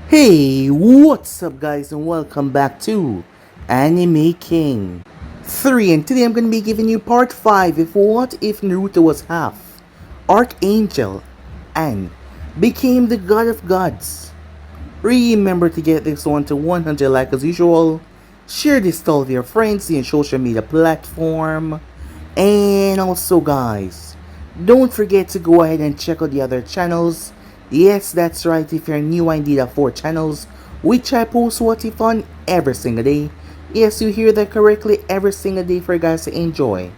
Hey, what's up guys and welcome back to Anime King 3, and today I'm going to be giving you part 5 of What If Naruto was half Archangel and became the god of gods. Remember to get this one to 100 likes as usual, share this to all of your friends in social media platform, and also guys, don't forget to go ahead and check out the other channels. Yes, that's right, if you're new I need 4 channels, which I post What If on every single day. Yes, you hear that correctly, every single day for you guys to enjoy.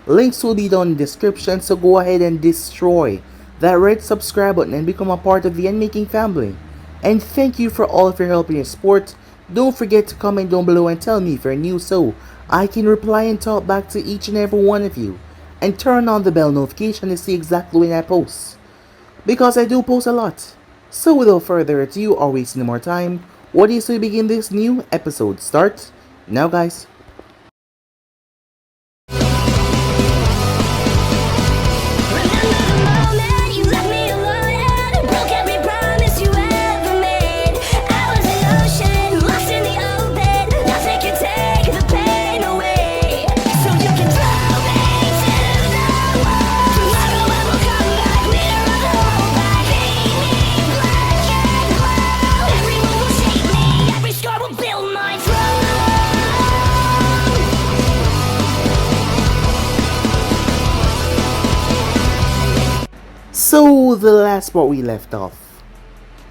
Links will be down in the description, so go ahead and destroy that red subscribe button and become a part of the Making family. And thank you for all of your help and your support. Don't forget to comment down below and tell me if you're new so I can reply and talk back to each and every one of you. And turn on the bell notification to see exactly when I post, because I do post a lot. So without further ado or wasting more time, what is we begin this new episode? Start now guys. So the last part we left off,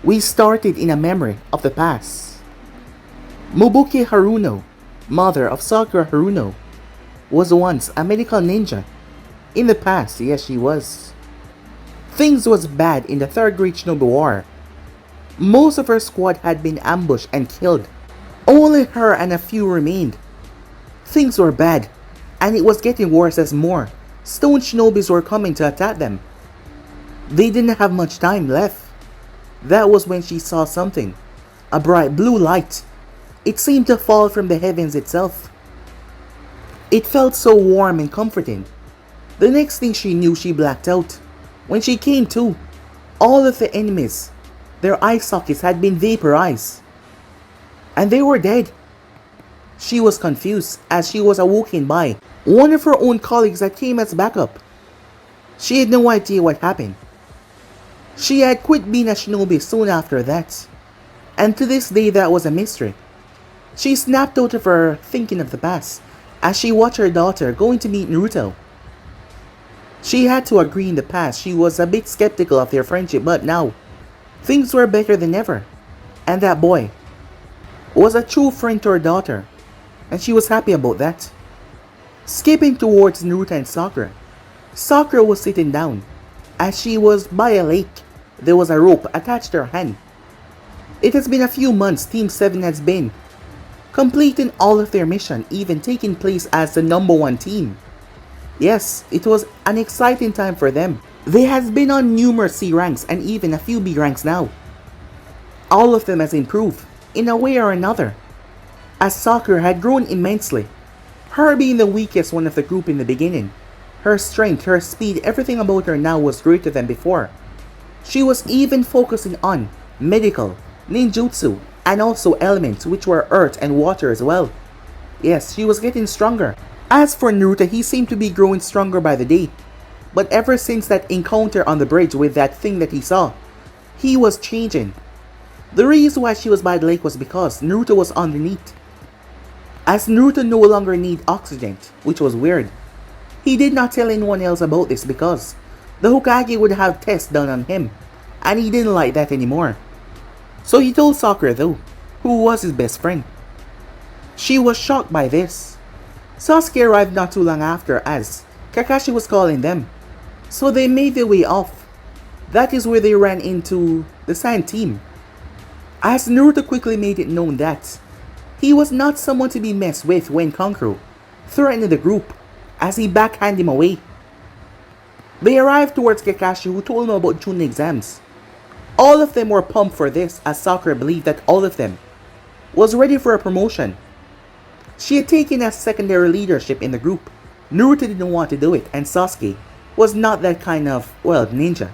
we started in a memory of the past. Mobuki Haruno, mother of Sakura Haruno, was once a medical ninja. In the past, yes she was. Things was bad in the Third Great Shinobi War. Most of her squad had been ambushed and killed. Only her and a few remained. Things were bad, and it was getting worse as more stone shinobis were coming to attack them. They didn't have much time left. That was when she saw something. A bright blue light. It seemed to fall from the heavens itself. It felt so warm and comforting. The next thing she knew, she blacked out. When she came to, all of the enemies, their eye sockets had been vaporized, and they were dead. She was confused as she was awoken by one of her own colleagues that came as backup. She had no idea what happened. She had quit being a shinobi soon after that, and to this day that was a mystery. She snapped out of her thinking of the past as she watched her daughter going to meet Naruto. She had to agree in the past she was a bit skeptical of their friendship, but now things were better than ever, and that boy was a true friend to her daughter, and she was happy about that. Skipping towards Naruto and Sakura, Sakura was sitting down. As she was by a lake, there was a rope attached to her hand. It has been a few months Team 7 has been completing all of their mission, even taking place as the #1 team. Yes, it was an exciting time for them. They has been on numerous C ranks and even a few B ranks now. All of them has improved in a way or another, as Sakura had grown immensely. Her being the weakest one of the group in the beginning, her strength, her speed, everything about her now was greater than before. She was even focusing on medical, ninjutsu, and also elements which were earth and water as well. Yes, she was getting stronger. As for Naruto, he seemed to be growing stronger by the day. But ever since that encounter on the bridge with that thing that he saw, he was changing. The reason why she was by the lake was because Naruto was underneath. As Naruto no longer needed oxygen, which was weird. He did not tell anyone else about this because the Hokage would have tests done on him, and he didn't like that anymore. So he told Sakura though, who was his best friend. She was shocked by this. Sasuke arrived not too long after as Kakashi was calling them, so they made their way off. That is where they ran into the Sand team. As Naruto quickly made it known that he was not someone to be messed with when Kankuro threatened the group, as he backhanded him away. They arrived towards Kakashi, who told them about June exams. All of them were pumped for this, as Sakura believed that all of them was ready for a promotion. She had taken a secondary leadership in the group. Naruto didn't want to do it, and Sasuke was not that kind of, ninja.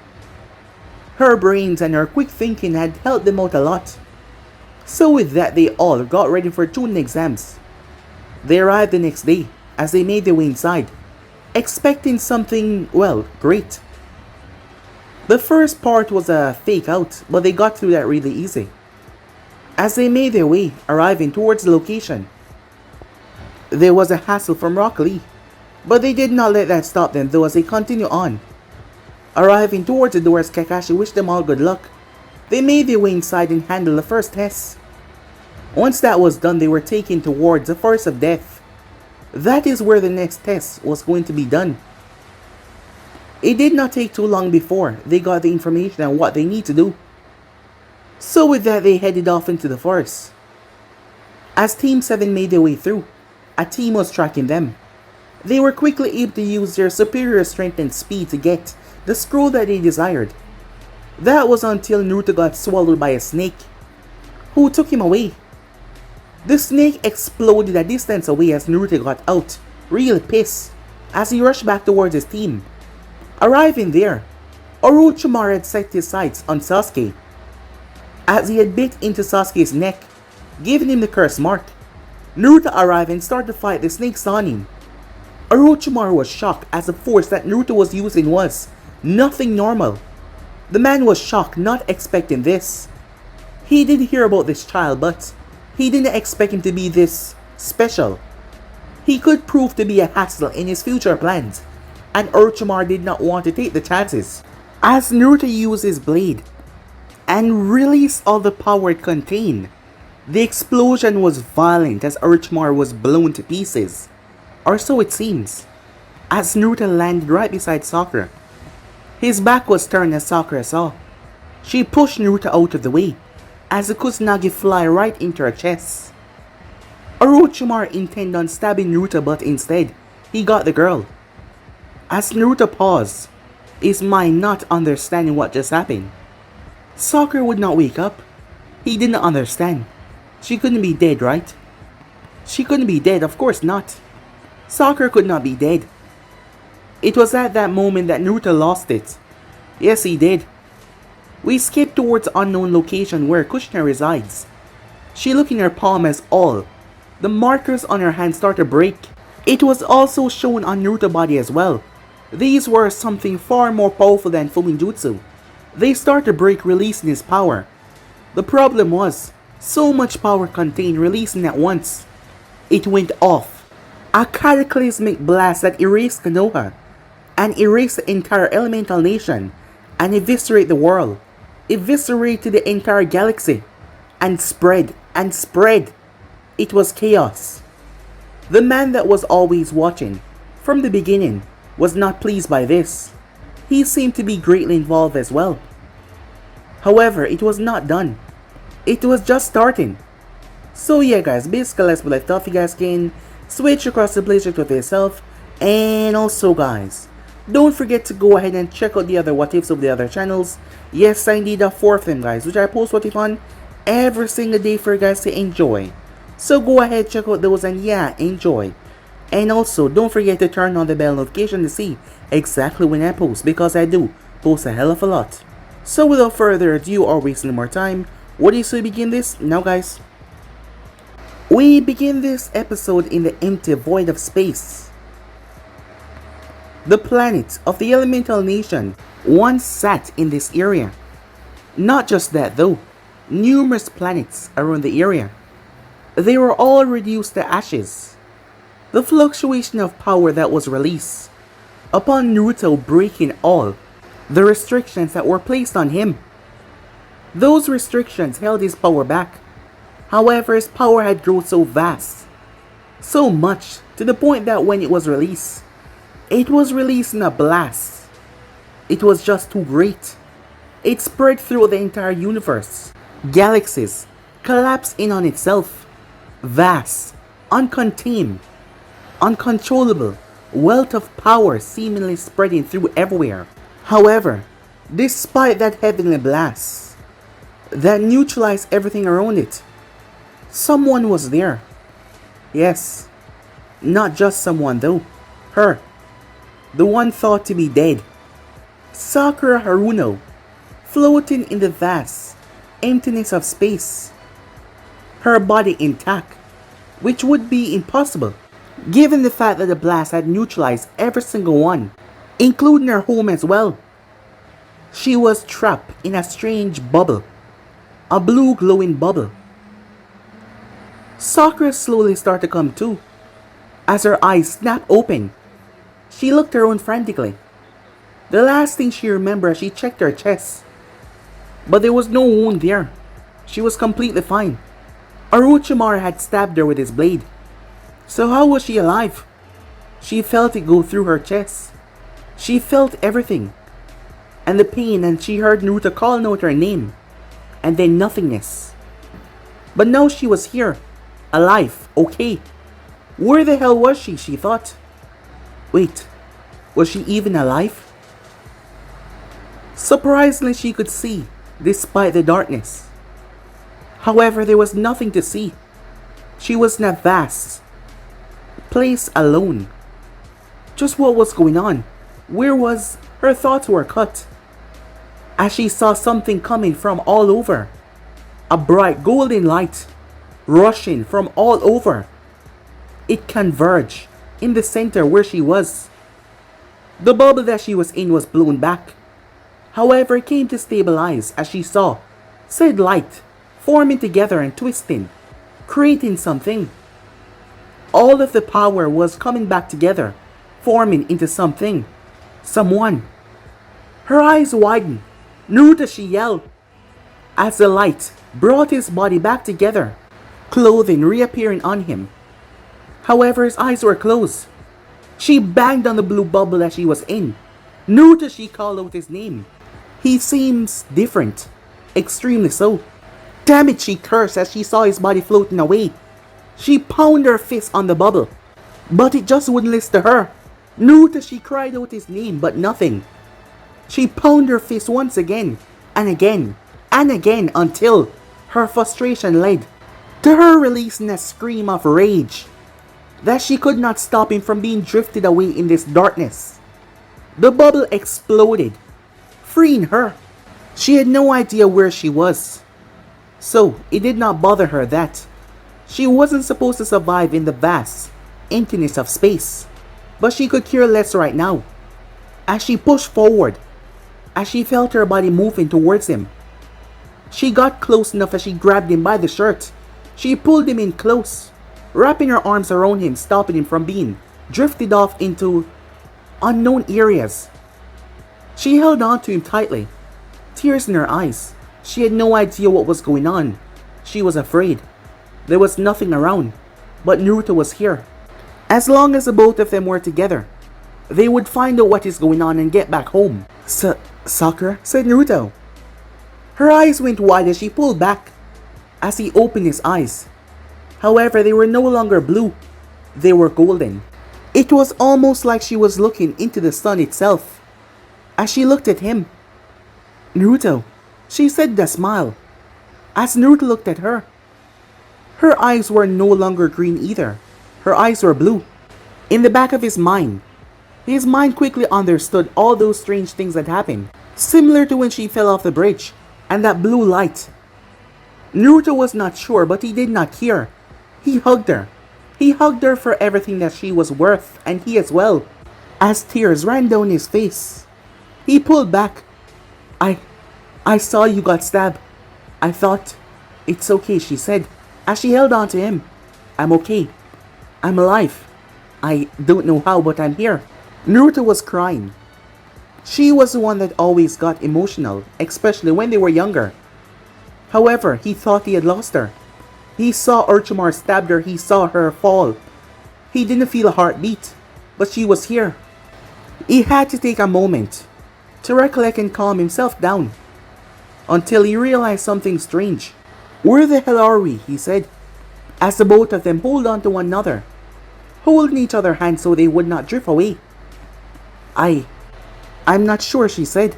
Her brains and her quick thinking had helped them out a lot. So with that, they all got ready for tuning exams. They arrived the next day as they made their way inside, expecting something, well, great. The first part was a fake out, but they got through that really easy. As they made their way, arriving towards the location, there was a hassle from Rock Lee, but they did not let that stop them though as they continued on. Arriving towards the door as Kakashi wished them all good luck, they made their way inside and handled the first test. Once that was done, they were taken towards the Forest of Death. That is where the next test was going to be done. It did not take too long before they got the information on what they need to do. So with that, they headed off into the forest. As Team 7 made their way through, a team was tracking them. They were quickly able to use their superior strength and speed to get the scroll that they desired. That was until Naruto got swallowed by a snake, who took him away. The snake exploded a distance away as Naruto got out, real pissed, as he rushed back towards his team. Arriving there, Orochimaru had set his sights on Sasuke, as he had bit into Sasuke's neck, giving him the curse mark. Naruto arrived and started to fight the snakes on him. Orochimaru was shocked as the force that Naruto was using was nothing normal. The man was shocked, not expecting this. He did hear about this child, but he didn't expect him to be this special. He could prove to be a hassle in his future plans, and Orochimaru did not want to take the chances. As Naruto used his blade and released all the power it contained, the explosion was violent as Orochimaru was blown to pieces, or so it seems, as Naruto landed right beside Sakura. His back was turned as Sakura saw. She pushed Naruto out of the way as the Kusanagi fly right into her chest. Orochimaru intended on stabbing Naruto, but instead, he got the girl. As Naruto paused, his mind not understanding what just happened. Sakura would not wake up. He did not understand. She couldn't be dead, right? She couldn't be dead, of course not. Sakura could not be dead. It was at that moment that Naruto lost it. Yes, he did. We skipped towards unknown location where Kushina resides. She looked in her palm as all the markers on her hand started to break. It was also shown on Naruto's body as well. These were something far more powerful than Fuminjutsu. They started to break, releasing his power. The problem was, so much power contained releasing at once. It went off. A cataclysmic blast that erased Konoha, and erased the entire elemental nation, and eviscerate the world, eviscerated the entire galaxy, and spread and spread. It was chaos. The man that was always watching, from the beginning, was not pleased by this. He seemed to be greatly involved as well. However, it was not done. It was just starting. So yeah guys, basically that's what I thought. You guys can switch across the playset with yourself. And also guys, don't forget to go ahead and check out the other what ifs of the other channels. Yes, I indeed have 4 of them guys, which I post what if on every single day for you guys to enjoy. So go ahead, check out those, and yeah, enjoy. And also, don't forget to turn on the bell notification to see exactly when I post, because I do post a hell of a lot. So without further ado or wasting no more time, what do you say we begin this? Now guys, we begin this episode in the empty void of space. The planet of the elemental nation once sat in this area. Not just that though, numerous planets around the area. They were all reduced to ashes. The fluctuation of power that was released upon Naruto breaking all the restrictions that were placed on him. Those restrictions held his power back. However, his power had grown so vast, so much to the point that when it was released in a blast. It was just too great. It spread through the entire universe. Galaxies collapsed in on itself. Vast, uncontained, uncontrollable wealth of power seemingly spreading through everywhere. However, despite that heavenly blast that neutralized everything around it, someone was there. Yes, not just someone though. Her, the one thought to be dead. Sakura Haruno, floating in the vast emptiness of space. her body intact, which would be impossible, given the fact that the blast had neutralized every single one, including her home as well. She was trapped in a strange bubble, a blue glowing bubble. Sakura slowly started to come to. As her eyes snapped open, she looked around frantically. The last thing she remembered as she checked her chest. But there was no wound there. She was completely fine. Orochimaru had stabbed her with his blade. So how was she alive? She felt it go through her chest. She felt everything. And the pain, and she heard Naruto calling out her name. And then nothingness. But now she was here. Alive. Okay. Where the hell was she? She thought. Wait. Was she even alive? Surprisingly, she could see, despite the darkness. However, there was nothing to see. She was in a vast place alone. Just what was going on? Where was... Her thoughts were cut. As she saw something coming from all over. A bright golden light rushing from all over. It converged in the center where she was. The bubble that she was in was blown back. However, it came to stabilize as she saw said light forming together and twisting, creating something. All of the power was coming back together, forming into something. Someone. Her eyes widened. Naruto, she yelled. As the light brought his body back together, clothing reappearing on him. However, his eyes were closed. She banged on the blue bubble that she was in. Naruto, she called out his name. He seems different. Extremely so. Damn it, she cursed as she saw his body floating away. She pounded her fist on the bubble. But it just wouldn't listen to her. Naruto, she cried out his name, but nothing. She pounded her fist once again, and again, and again, until her frustration led to her releasing a scream of rage. That she could not stop him from being drifted away in this darkness. The bubble exploded, freeing her. She had no idea where she was. So, it did not bother her that she wasn't supposed to survive in the vast emptiness of space. But she could care less right now. As she pushed forward, as she felt her body moving towards him. She got close enough as she grabbed him by the shirt. She pulled him in close, wrapping her arms around him, stopping him from being drifted off into unknown areas. She held on to him tightly, tears in her eyes. She had no idea what was going on. She was afraid. There was nothing around, but Naruto was here. As long as the both of them were together, they would find out what is going on and get back home. Sakura, said Naruto. Her eyes went wide as she pulled back, as he opened his eyes. However, they were no longer blue. They were golden. It was almost like she was looking into the sun itself. As she looked at him. Naruto, she said with a smile. As Naruto looked at her. Her eyes were no longer green either. Her eyes were blue. In the back of his mind quickly understood all those strange things that happened. Similar to when she fell off the bridge and that blue light. Naruto was not sure, but he did not care. He hugged her. He hugged her for everything that she was worth, and he as well. As tears ran down his face, he pulled back. I saw you got stabbed. I thought, it's okay, she said, as she held on to him. I'm okay. I'm alive. I don't know how, but I'm here. Naruto was crying. She was the one that always got emotional, especially when they were younger. However, he thought he had lost her. He saw Orochimaru stab her, he saw her fall. He didn't feel a heartbeat, but she was here. He had to take a moment to recollect and calm himself down, until he realized something strange. Where the hell are we? He said, as the both of them hold on to one another, holding each other's hands so they would not drift away. I'm not sure, she said.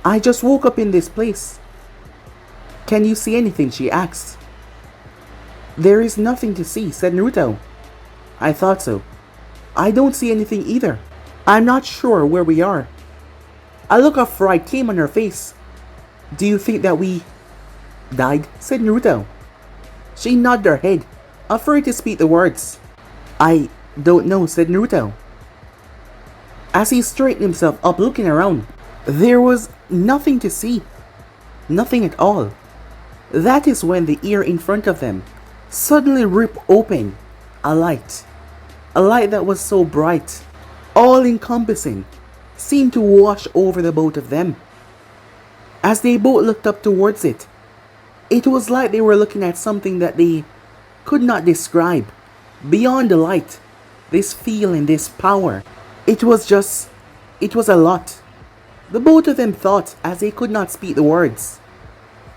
I just woke up in this place. Can you see anything? She asked. There is nothing to see, said Naruto. I thought so. I don't see anything either. I'm not sure where we are. A look of fright came on her face. Do you think that we died? Said Naruto. She nodded her head, afraid to speak the words. "I don't know," said Naruto. As he straightened himself up, looking around, there was nothing to see. Nothing at all. That is when the ear in front of them suddenly ripped open. A light. A light that was so bright, all-encompassing, seemed to wash over the both of them. As they both looked up towards it, it was like they were looking at something that they could not describe. Beyond the light, this feeling, this power, it was a lot. The both of them thought as they could not speak the words.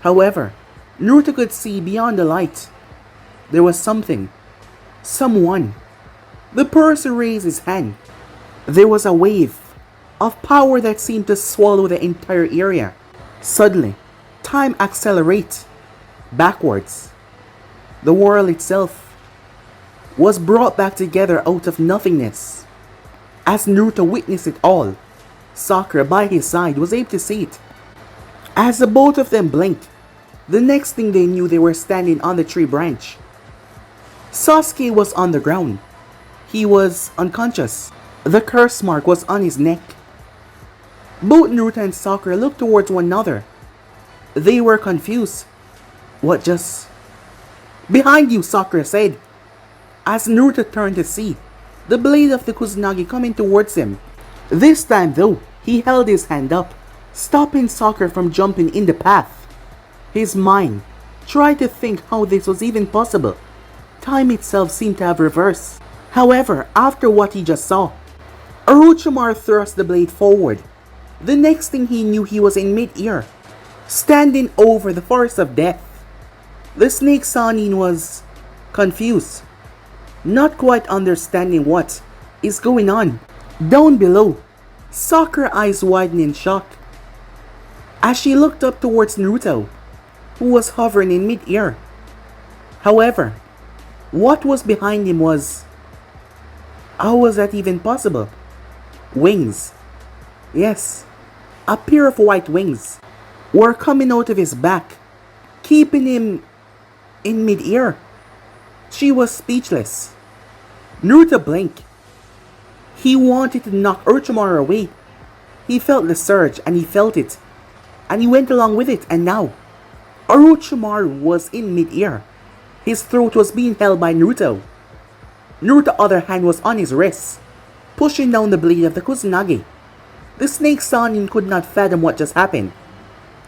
However, Naruto could see beyond the light. There was something. Someone. The person raised his hand. There was a wave of power that seemed to swallow the entire area. Suddenly, time accelerated backwards. The world itself was brought back together out of nothingness. As Naruto witnessed it all, Sakura by his side was able to see it. As the both of them blinked, the next thing they knew they were standing on the tree branch. Sasuke was on the ground. He was unconscious. The curse mark was on his neck. Both Naruto and Sakura looked towards one another. They were confused. What just... "Behind you," Sakura said. As Naruto turned to see the blade of the Kusanagi coming towards him. This time though, he held his hand up, stopping Sakura from jumping in the path. His mind tried to think how this was even possible. Time itself seemed to have reversed. However, after what he just saw, Orochimaru thrust the blade forward. The next thing he knew, he was in mid-air, standing over the forest of death. The snake Sanin was confused, not quite understanding what is going on. Down below, Sakura's eyes widened in shock as she looked up towards Naruto, who was hovering in mid-air. However, what was behind him was... how was that even possible? Wings. Yes, a pair of white wings were coming out of his back, keeping him in mid-air. She was speechless. Naruto blinked. He wanted to knock Orochimaru away. He felt the surge and he felt it. And he went along with it, and now Orochimaru was in mid-air. His throat was being held by Naruto. Naruto's other hand was on his wrist, pushing down the blade of the Kusanagi. The snake Sanin could not fathom what just happened,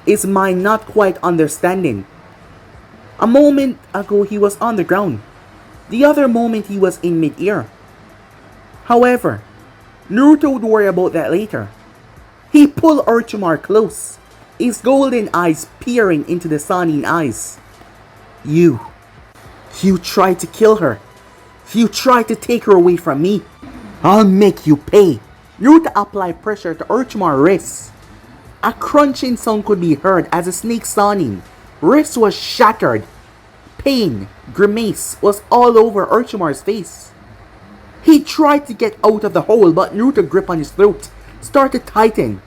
his mind not quite understanding. A moment ago he was on the ground. The other moment he was in mid-air. However, Naruto would worry about that later. He pulled Orochimaru close, his golden eyes peering into the Sanin eyes. You tried to kill her. You tried to take her away from me. I'll make you pay. Naruto applied pressure to Orochimaru's wrist. A crunching sound could be heard as the snake Sanin wrist was shattered. Pain, grimace was all over Orochimaru's face. He tried to get out of the hole, but Naruto's grip on his throat started to tighten.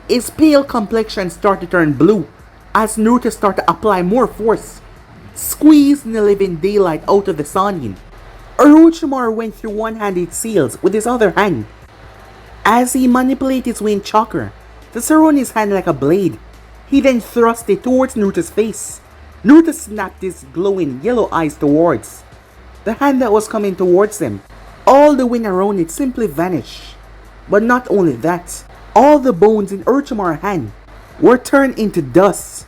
His pale complexion started to turn blue as Naruto started to apply more force, squeezing the living daylight out of the Sanin. Orochimaru went through one-handed seals with his other hand as he manipulated his wind chakra to surround his hand like a blade. He then thrust it towards Naruto's face. Naruto snapped his glowing yellow eyes towards the hand that was coming towards him. All the wind around it simply vanished. But not only that, all the bones in Orochimaru's hand were turned into dust.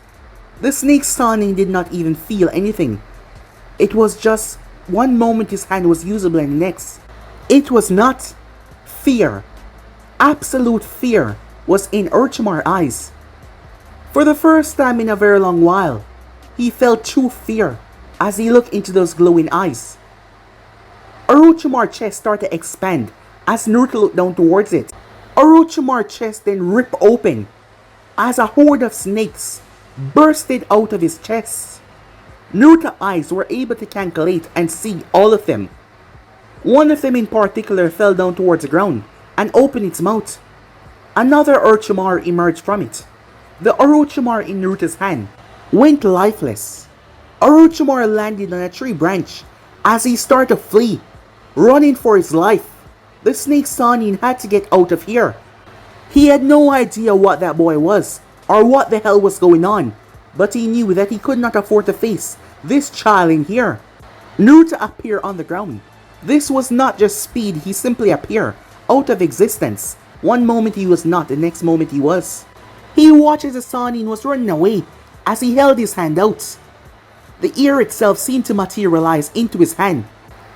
The snake Sanin did not even feel anything. It was just one moment his hand was usable and the next. It was not fear. Absolute fear was in Orochimaru's eyes. For the first time in a very long while, he felt true fear as he looked into those glowing eyes. Orochimaru's chest started to expand as Naruto looked down towards it. Orochimaru's chest then ripped open as a horde of snakes bursted out of his chest. Naruto's eyes were able to calculate and see all of them. One of them in particular fell down towards the ground and opened its mouth. Another Orochimaru emerged from it. The Orochimaru in Naruto's hand went lifeless. Orochimaru landed on a tree branch as he started to flee, running for his life. The snake Sanin had to get out of here. He had no idea what that boy was, or what the hell was going on, but he knew that he could not afford to face this child in here. Naruto appeared on the ground. This was not just speed, he simply appeared, out of existence. One moment he was not, the next moment he was. He watched as the Sanin was running away as he held his hand out. The ear itself seemed to materialize into his hand,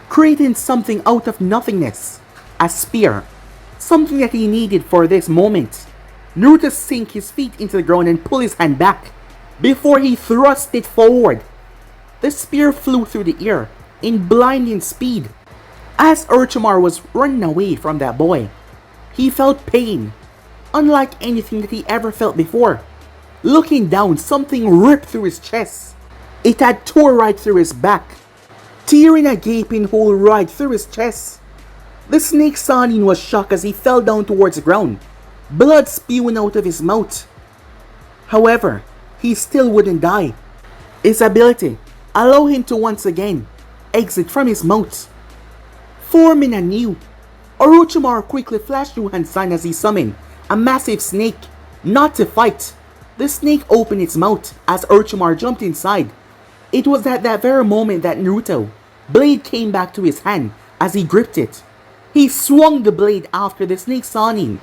creating something out of nothingness. A spear. Something that he needed for this moment. Naruto sank his feet into the ground and pulled his hand back before he thrust it forward. The spear flew through the air in blinding speed. As Orochimaru was running away from that boy, he felt pain, unlike anything that he ever felt before. Looking down, something ripped through his chest. It had tore right through his back, tearing a gaping hole right through his chest. The snake Sanin was shocked as he fell down towards the ground, blood spewing out of his mouth. However, he still wouldn't die. His ability allowed him to once again exit from his mouth, forming anew. Orochimaru quickly flashed through hand sign as he summoned a massive snake, not to fight. The snake opened its mouth as Orochimaru jumped inside. It was at that very moment that Naruto's blade came back to his hand as he gripped it. He swung the blade after the snake Sanin.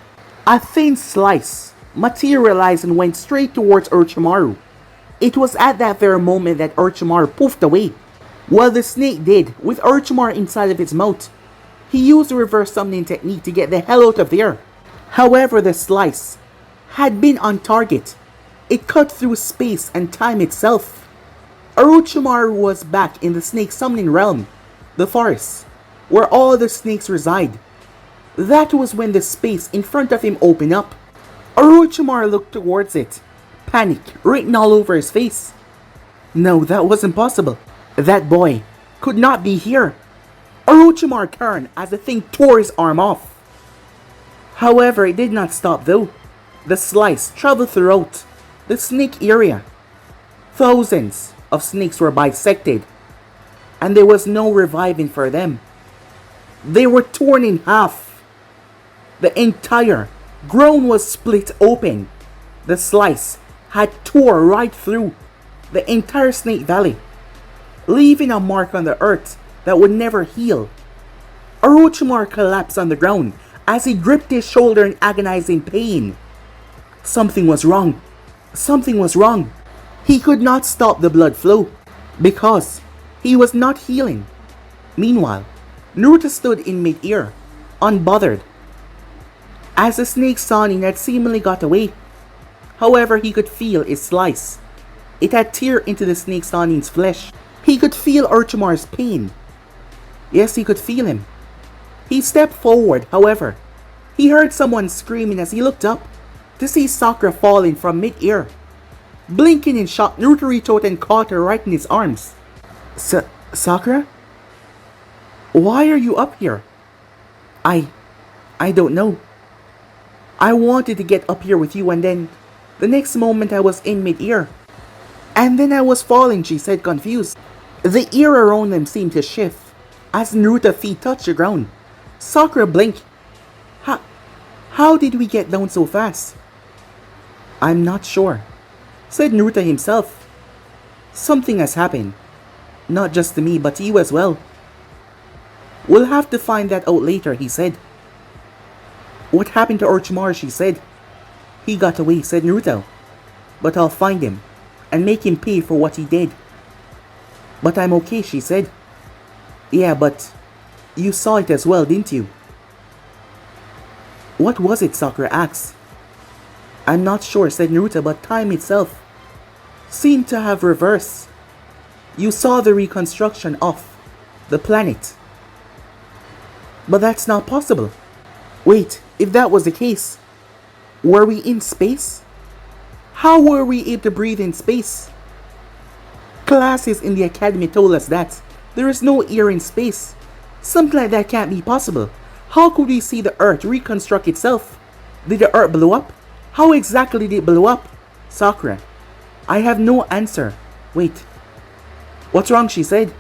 A thin slice materialized and went straight towards Orochimaru. It was at that very moment that Orochimaru poofed away. While the snake did, with Orochimaru inside of its mouth, he used the reverse summoning technique to get the hell out of there. However, the slice had been on target. It cut through space and time itself. Orochimaru was back in the snake summoning realm, the forest, where all the snakes reside. That was when the space in front of him opened up. Orochimaru looked towards it, panic written all over his face. No, that wasn't possible. That boy could not be here. Orochimaru turned as the thing tore his arm off. However, it did not stop though. The slice traveled throughout the snake area. Thousands of snakes were bisected, and there was no reviving for them. They were torn in half. The entire ground was split open. The slice had tore right through the entire Snake Valley, leaving a mark on the earth that would never heal. Orochimaru collapsed on the ground as he gripped his shoulder in agonizing pain. Something was wrong. Something was wrong. He could not stop the blood flow because he was not healing. Meanwhile, Naruto stood in mid-air, unbothered, as the snake Sanin had seemingly got away. However, he could feel its slice. It had teared into the snake Sanin's flesh. He could feel Orochimaru's pain. Yes, he could feel him. He stepped forward, however. He heard someone screaming as he looked up to see Sakura falling from mid-air. Blinking in shock, Naruto reached out and caught her right in his arms. Sakura? Why are you up here? I don't know. I wanted to get up here with you, and then the next moment I was in mid-air. And then I was falling, she said, confused. The air around them seemed to shift as Naruto's feet touched the ground. Sakura blinked. How did we get down so fast? I'm not sure, said Naruto himself. Something has happened. Not just to me, but to you as well. We'll have to find that out later, he said. What happened to Orochimaru, she said. He got away, said Naruto. But I'll find him and make him pay for what he did. But I'm okay, she said. Yeah, but you saw it as well, didn't you? What was it, Sakura asked. I'm not sure, said Naruto, but time itself seemed to have reversed. You saw the reconstruction of the planet. But that's not possible. Wait, if that was the case, were we in space? How were we able to breathe in space? Classes in the academy told us that there is no air in space. Something like that can't be possible. How could we see the Earth reconstruct itself? Did the Earth blow up? How exactly did it blow up? Sakura, I have no answer. Wait, "What's wrong?" she said.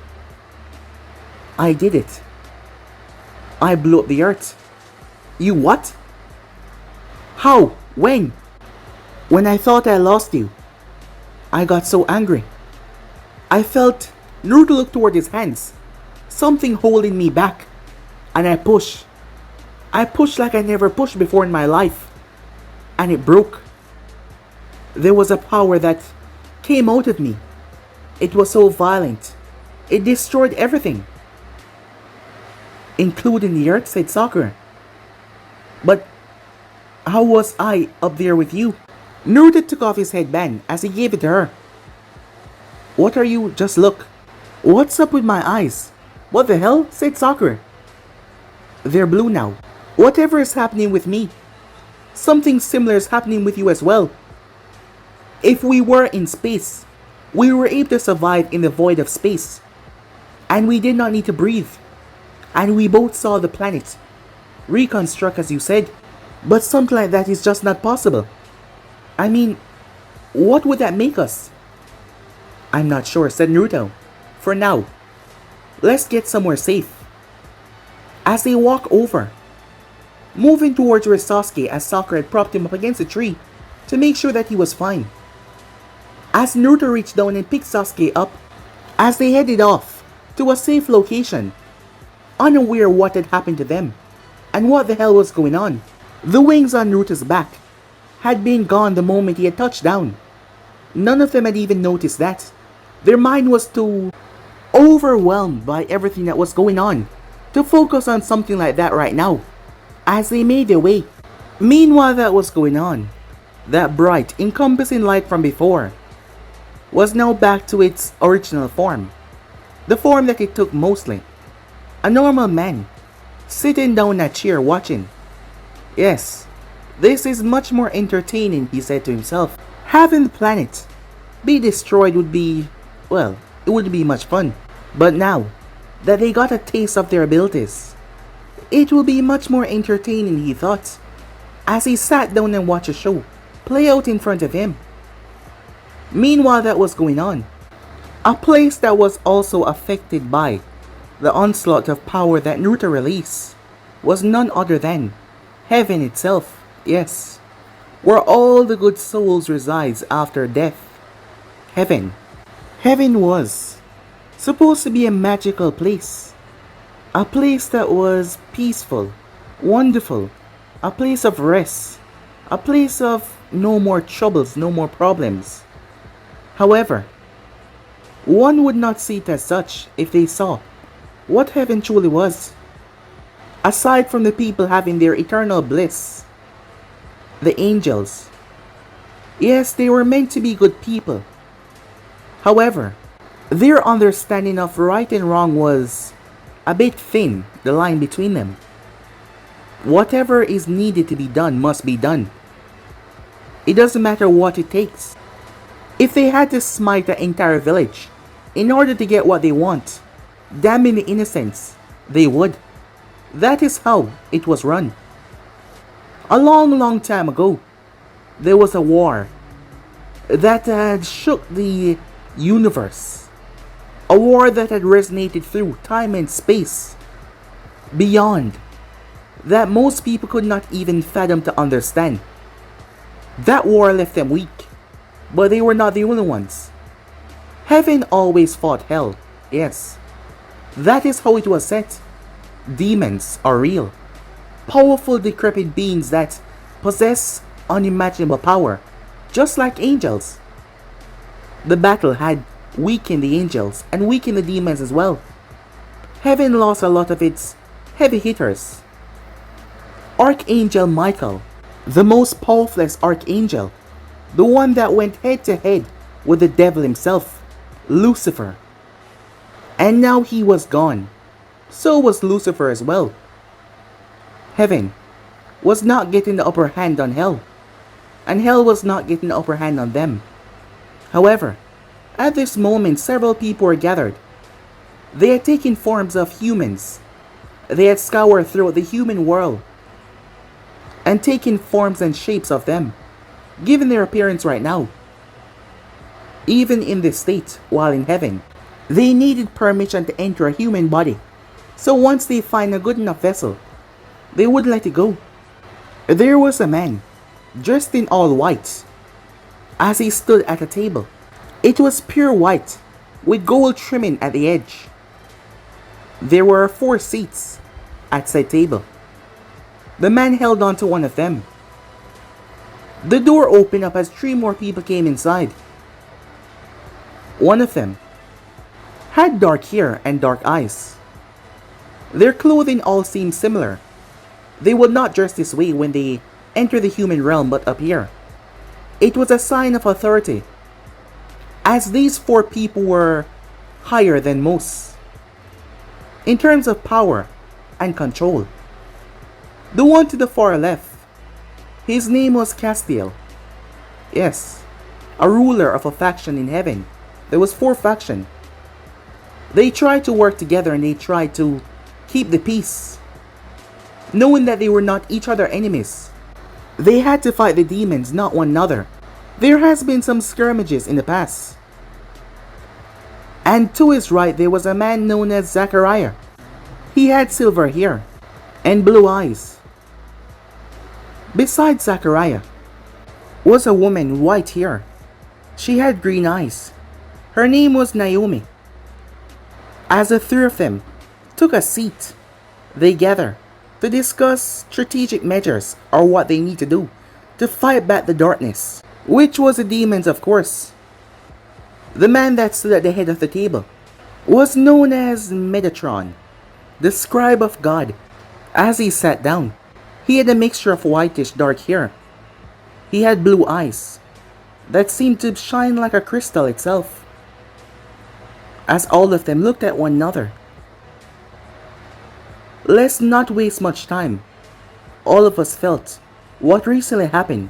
"I did it. I blew up the earth." "You what?" "How? When?" "When I thought I lost you. I got so angry. I felt..." Naruto looked toward his hands. "Something holding me back. And I pushed. I pushed like I never pushed before in my life. And it broke. There was a power that came out of me. It was so violent. It destroyed everything. Including the earth," said Sakura. "But how was I up there with you?" Naruto took off his headband as he gave it to her. "What are you? Just look." "What's up with my eyes?" "What the hell?" said Sakura. "They're blue now. Whatever is happening with me, something similar is happening with you as well. If we were in space, we were able to survive in the void of space. And we did not need to breathe. And we both saw the planet reconstruct, as you said. But something like that is just not possible. I mean, what would that make us?" "I'm not sure," said Naruto. "For now, let's get somewhere safe." As they walk over, moving towards where Sasuke, as Sakura had propped him up against a tree to make sure that he was fine. As Naruto reached down and picked Sasuke up, as they headed off to a safe location, unaware what had happened to them and what the hell was going on. The wings on Naruto's back had been gone the moment he had touched down. None of them had even noticed that. Their mind was too overwhelmed by everything that was going on to focus on something like that right now. As they made their way, meanwhile that was going on, that bright, encompassing light from before was now back to its original form. The form that it took mostly. A normal man, sitting down in a chair watching. "Yes, this is much more entertaining," he said to himself. "Having the planet be destroyed would be, well, it wouldn't be much fun. But now that they got a taste of their abilities, it will be much more entertaining," he thought, as he sat down and watched a show play out in front of him. Meanwhile that was going on, a place that was also affected by the onslaught of power that Naruto released was none other than heaven itself. Yes, where all the good souls resides after death. Heaven. Heaven was supposed to be a magical place. A place that was peaceful, wonderful, a place of rest, a place of no more troubles, no more problems. However, one would not see it as such if they saw what heaven truly was. Aside from the people having their eternal bliss, the angels, yes, they were meant to be good people. However, their understanding of right and wrong was a bit thin, the line between them. Whatever is needed to be done must be done. It doesn't matter what it takes. If they had to smite the entire village in order to get what they want, damning the innocents, they would. That is how it was run. A long time ago, there was a war that had shook the universe. A war that had resonated through time and space, beyond that most people could not even fathom to understand. That war left them weak, but they were not the only ones. Heaven always fought hell, yes. That is how it was set. Demons are real. Powerful decrepit beings that possess unimaginable power, just like angels. The battle had weakened the angels and weakened the demons as well. Heaven lost a lot of its heavy hitters. Archangel Michael, the most powerful archangel, the one that went head to head with the devil himself, Lucifer. And now he was gone. So was Lucifer as well. Heaven was not getting the upper hand on hell, and hell was not getting the upper hand on them. However, at this moment several people were gathered. They had taken forms of humans. They had scoured throughout the human world and taken forms and shapes of them, given their appearance right now. Even in this state, while in heaven, They needed permission to enter a human body, so once they find a good enough vessel, they would let it go. There was a man, dressed in all white, as he stood at a table. It was pure white, with gold trimming at the edge. There were 4 seats at said table. The man held on to one of them. The door opened up as 3 more people came inside. One of them had dark hair and dark eyes. Their clothing all seemed similar. They would not dress this way when they enter the human realm, but up here, it was a sign of authority, as these 4 people were higher than most in terms of power and control. The one to the far left, his name was Castiel. Yes, a ruler of a faction in heaven. There was 4 factions. They tried to work together and they tried to keep the peace, knowing that they were not each other enemies. They had to fight the demons, not one another. There has been some skirmishes in the past. And to his right there was a man known as Zachariah. He had silver hair and blue eyes. Beside Zachariah was a woman with white hair. She had green eyes. Her name was Naomi. As the 3 of them took a seat, they gathered to discuss strategic measures or what they need to do to fight back the darkness, which was the demons, of course. The man that stood at the head of the table was known as Metatron, the scribe of God. As he sat down, he had a mixture of whitish dark hair. He had blue eyes that seemed to shine like a crystal itself. As all of them looked at one another, let's not waste much time. All of us felt what recently happened.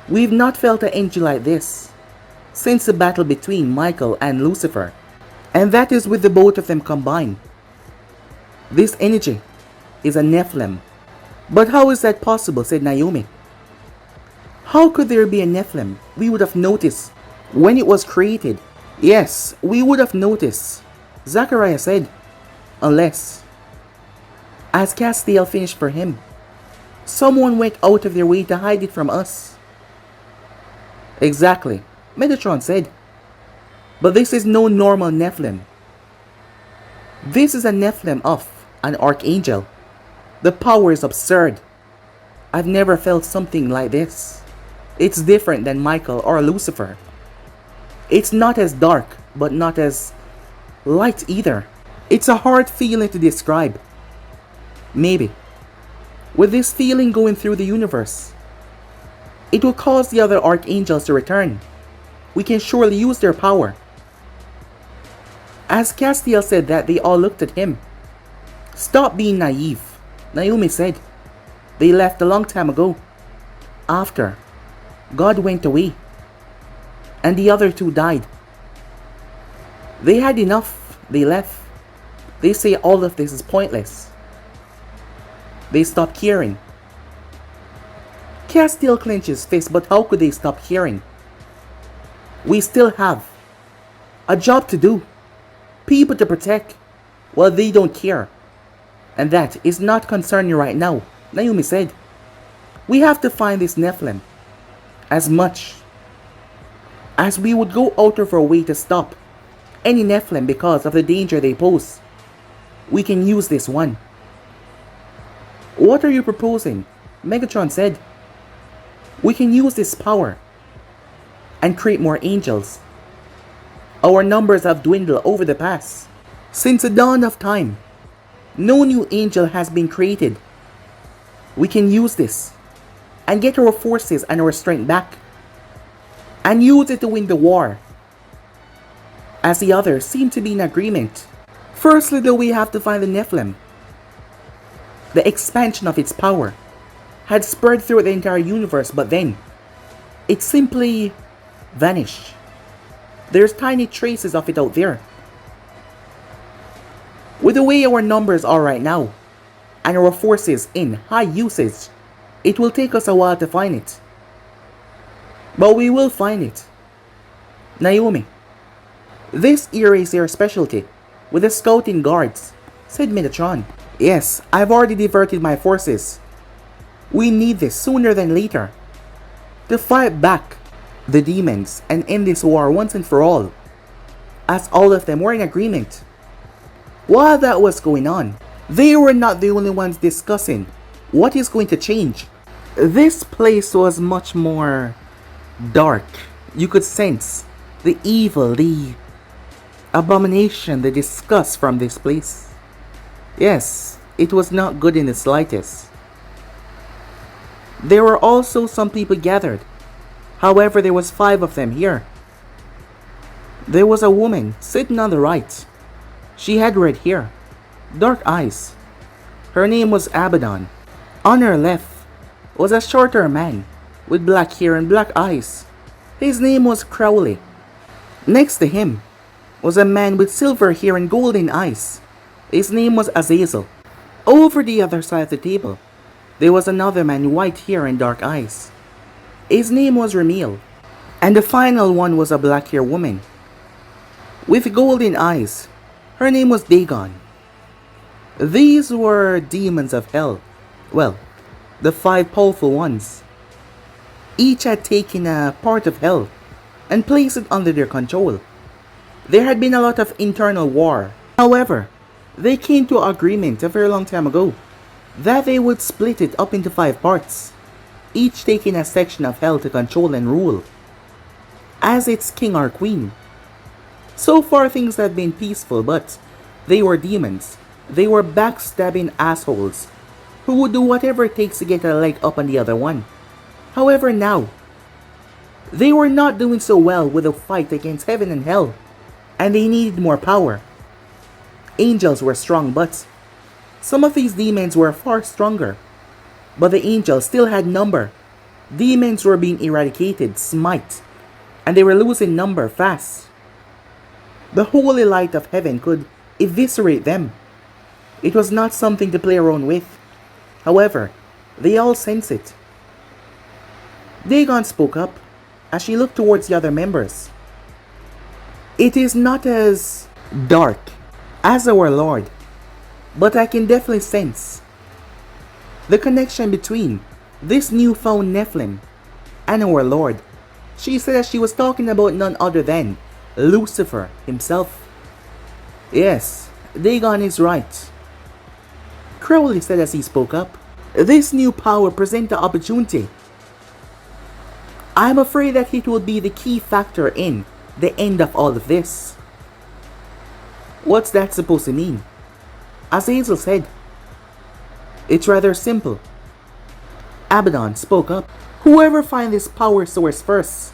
We've not felt an energy like this since the battle between Michael and Lucifer, and that is with the both of them combined. This energy is a Nephilim. But how is that possible? Said Naomi. How could there be a Nephilim? We would have noticed when it was created. Yes, we would have noticed, Zachariah said, unless, as Castiel finished for him, someone went out of their way to hide it from us. Exactly, Metatron said. But this is no normal Nephilim. This is a Nephilim of an Archangel. The power is absurd. I've never felt something like this. It's different than Michael or Lucifer. It's not as dark, but not as light either. It's a hard feeling to describe. Maybe, with this feeling going through the universe, it will cause the other archangels to return. We can surely use their power. As Castiel said that, they all looked at him. Stop being naive, Naomi said. They left a long time ago, after God went away, and the other 2 died. They had enough, they left. They say all of this is pointless. They stopped caring. Castiel clenched his fist, but how could they stop caring? We still have a job to do, people to protect. Well, they don't care. And that is not concerning right now, Naomi said. We have to find this Nephilim. As much as we would go out of our way to stop any Nephilim because of the danger they pose, we can use this one. What are you proposing? Megatron said. We can use this power and create more angels. Our numbers have dwindled over the past. Since the dawn of time, no new angel has been created. We can use this and get our forces and our strength back, and use it to win the war. As the others seem to be in agreement. Firstly though, we have to find the Nephilim. The expansion of its power had spread through the entire universe, but then it simply vanished. There's tiny traces of it out there. With the way our numbers are right now, and our forces in high usage, it will take us a while to find it. But we will find it. Naomi, This area is their specialty, with the scouting guards, said Metatron. Yes, I've already diverted my forces. We need this sooner than later. To fight back the demons and end this war once and for all. As all of them were in agreement. While that was going on, they were not the only ones discussing what is going to change. This place was much more dark. You could sense the evil, the abomination, the disgust from this place. Yes, it was not good in the slightest. There were also some people gathered. However, there was 5 of them here. There was a woman sitting on the right. She had red hair, dark eyes. Her name was Abaddon. On her left was a shorter man with black hair and black eyes. His name was Crowley. Next to him was a man with silver hair and golden eyes. His name was Azazel. Over the other side of the table, there was another man with white hair and dark eyes. His name was Ramil. And the final one was a black haired woman with golden eyes. Her name was Dagon. These were demons of hell. Well, the 5 powerful ones. Each had taken a part of hell and placed it under their control. There had been a lot of internal war. However, they came to an agreement a very long time ago that they would split it up into 5 parts, each taking a section of hell to control and rule, as its king or queen. So far things had been peaceful, but they were demons. They were backstabbing assholes who would do whatever it takes to get a leg up on the other one. However, now, they were not doing so well with the fight against heaven and hell, and they needed more power. Angels were strong, but some of these demons were far stronger. But the angels still had number. Demons were being eradicated, smite, and they were losing number fast. The holy light of heaven could eviscerate them. It was not something to play around with. However, they all sense it. Dagon spoke up as she looked towards the other members. It is not as dark as our Lord, but I can definitely sense the connection between this newfound Nephilim and our Lord. She said that she was talking about none other than Lucifer himself. Yes, Dagon is right. Crowley said as he spoke up. This new power presents the opportunity. I'm afraid that it will be the key factor in the end of all of this. What's that supposed to mean? Azazel said. It's rather simple. Abaddon spoke up. Whoever finds this power source first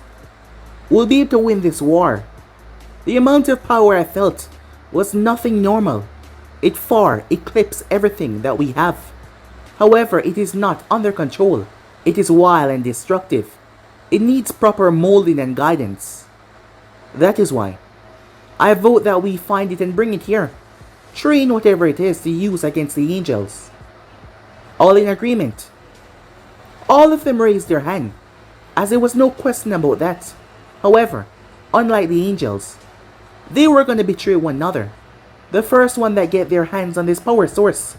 will be able to win this war. The amount of power I felt was nothing normal. It far eclipsed everything that we have. However, it is not under control. It is wild and destructive. It needs proper molding and guidance. That is why I vote that we find it and bring it here. Train whatever it is to use against the angels. All in agreement. All of them raised their hand, as there was no question about that. However, unlike the angels, they were going to betray one another. The first one that get their hands on this power source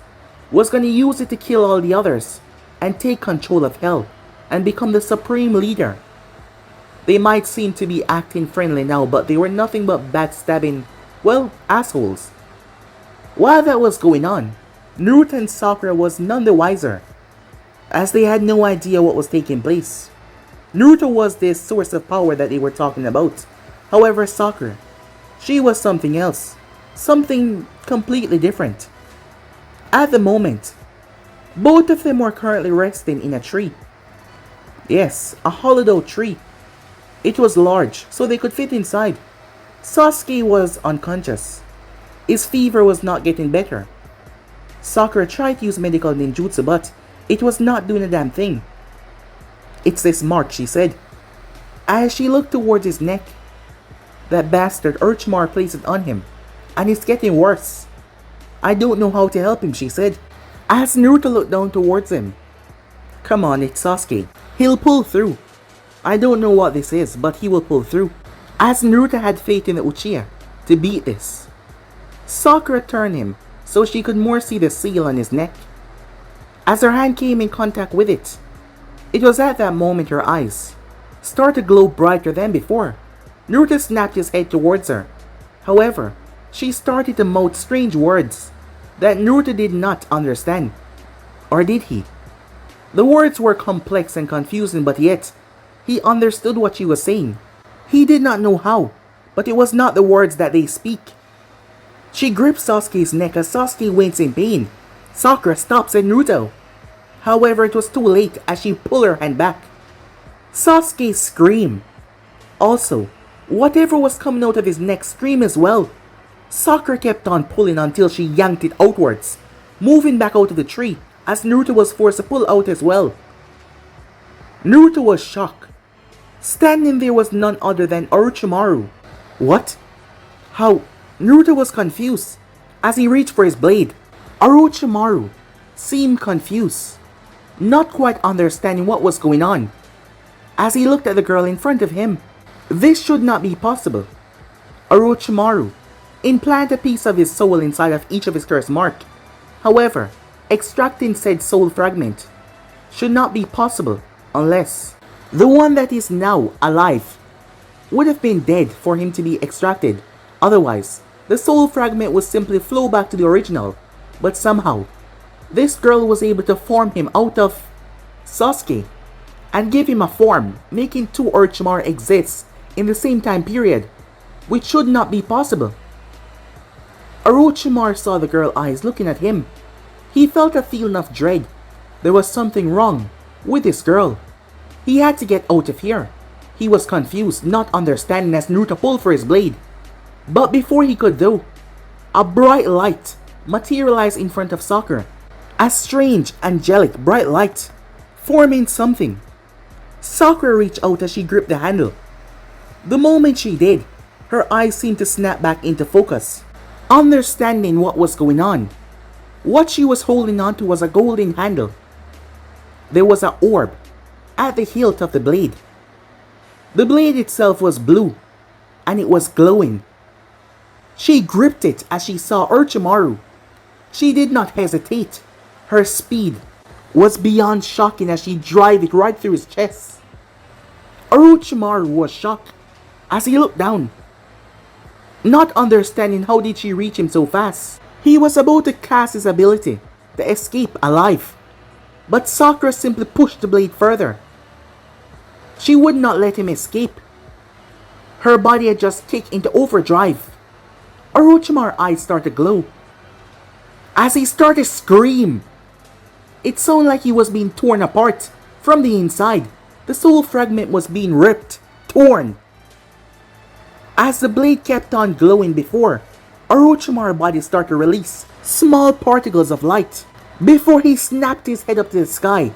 was going to use it to kill all the others and take control of hell and become the supreme leader. They might seem to be acting friendly now, but they were nothing but backstabbing, well, assholes. While that was going on, Naruto and Sakura was none the wiser, as they had no idea what was taking place. Naruto was this source of power that they were talking about. However, Sakura, she was something else. Something completely different. At the moment, both of them were currently resting in a tree. Yes, a hollowed out tree. It was large, so they could fit inside. Sasuke was unconscious. His fever was not getting better. Sakura tried to use medical ninjutsu, but it was not doing a damn thing. It's this mark, she said, as she looked towards his neck. That bastard Orochimaru placed it on him, and it's getting worse. I don't know how to help him, she said, as Naruto looked down towards him. Come on, it's Sasuke. He'll pull through. I don't know what this is, but he will pull through. As Naruto had faith in the Uchiha, to beat this. Sakura turned him so she could more see the seal on his neck. As her hand came in contact with it, it was at that moment her eyes started to glow brighter than before. Naruto snapped his head towards her. However, she started to mouth strange words that Naruto did not understand. Or did he? The words were complex and confusing, but yet, he understood what she was saying. He did not know how, but it was not the words that they speak. She gripped Sasuke's neck as Sasuke winks in pain. Sakura stops at Naruto. However, it was too late as she pulled her hand back. Sasuke screamed. Also, whatever was coming out of his neck screamed as well. Sakura kept on pulling until she yanked it outwards, moving back out of the tree as Naruto was forced to pull out as well. Naruto was shocked. Standing there was none other than Orochimaru. What? How? Naruto was confused as he reached for his blade. Orochimaru seemed confused, not quite understanding what was going on. As he looked at the girl in front of him, this should not be possible. Orochimaru implanted a piece of his soul inside of each of his curse mark. However, extracting said soul fragment should not be possible unless the one that is now alive would have been dead for him to be extracted. Otherwise, the soul fragment would simply flow back to the original. But somehow, this girl was able to form him out of Sasuke and give him a form, making two Orochimaru exist in the same time period, which should not be possible. Orochimaru saw the girl's eyes looking at him. He felt a feeling of dread. There was something wrong with this girl. He had to get out of here. He was confused, not understanding as Naruto pulled for his blade. But before he could do, a bright light materialized in front of Sakura. A strange, angelic, bright light, forming something. Sakura reached out as she gripped the handle. The moment she did, her eyes seemed to snap back into focus. Understanding what was going on, what she was holding on to was a golden handle. There was an orb at the hilt of the blade. The blade itself was blue, and it was glowing. She gripped it as she saw Orochimaru. She did not hesitate. Her speed was beyond shocking as she drove it right through his chest. Orochimaru was shocked as he looked down, not understanding how did she reach him so fast. He was about to cast his ability to escape alive, but Sakura simply pushed the blade further. She would not let him escape. Her body had just kicked into overdrive. Orochimaru's eyes started to glow as he started to scream. It sounded like he was being torn apart from the inside. The soul fragment was being ripped, torn. As the blade kept on glowing before, Orochimaru's body started to release small particles of light. Before he snapped his head up to the sky,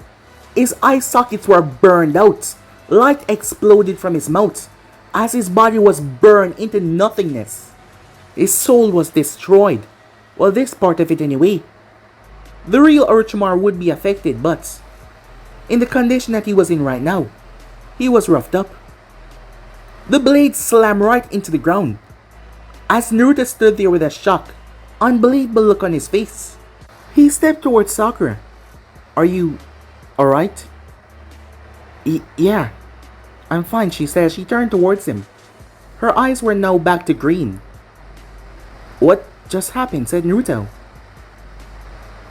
his eye sockets were burned out. Light exploded from his mouth as his body was burned into nothingness. His soul was destroyed. Well, this part of it anyway. The real Orochimaru would be affected, but in the condition that he was in right now, he was roughed up. The blade slammed right into the ground as Naruto stood there with a shocked, unbelievable look on his face. He stepped towards Sakura. "Are you alright?" Yeah, I'm fine," she said as she turned towards him. Her eyes were now back to green. "What just happened?" said Naruto.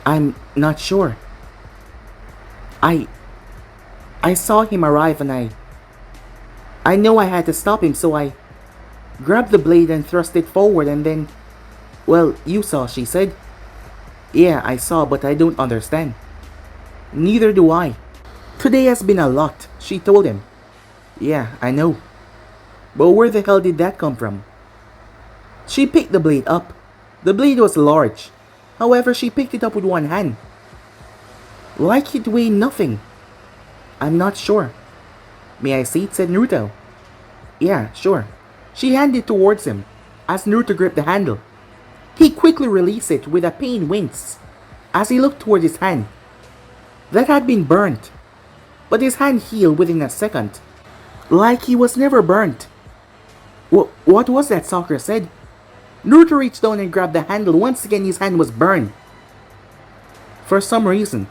"I'm not sure. I saw him arrive and I know I had to stop him, so I grabbed the blade and thrust it forward and then, well, you saw," she said. "Yeah, I saw, but I don't understand." "Neither do I. Today has been a lot," she told him. "Yeah, I know. But where the hell did that come from?" She picked the blade up. The blade was large. However, she picked it up with one hand, like it weighed nothing. "I'm not sure." "May I see it?" said Naruto. "Yeah, sure." She handed it towards him as Naruto gripped the handle. He quickly released it with a pained wince as he looked toward his hand that had been burnt, but his hand healed within a second, like he was never burnt. What was that?" Sakura said. Naruto reached down and grabbed the handle. Once again, his hand was burned. For some reason,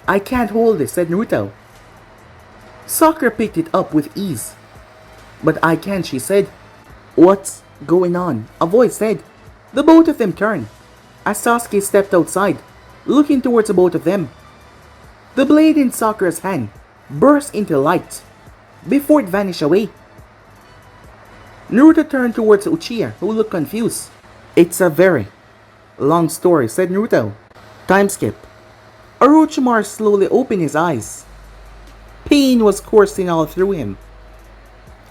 I can't hold this, said Naruto. Sakura picked it up with ease. But I can, she said. What's going on? A voice said. The both of them turned, as Sasuke stepped outside, looking towards the both of them. The blade in Sakura's hand burst into light, before it vanished away. Naruto turned towards Uchiha, who looked confused. It's a very long story, said Naruto. Time skip. Orochimaru slowly opened his eyes. Pain was coursing all through him,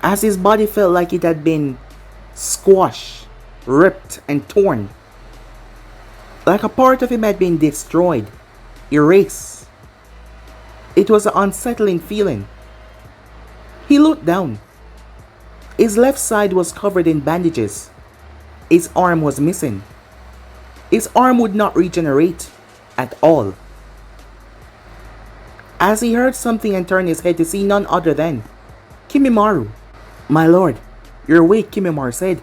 as his body felt like it had been squashed, ripped, and torn. Like a part of him had been destroyed, erased. It was an unsettling feeling. He looked down. His left side was covered in bandages. His arm was missing. His arm would not regenerate at all. As he heard something and turned his head to see none other than Kimimaro. My lord, you're awake, Kimimaro said,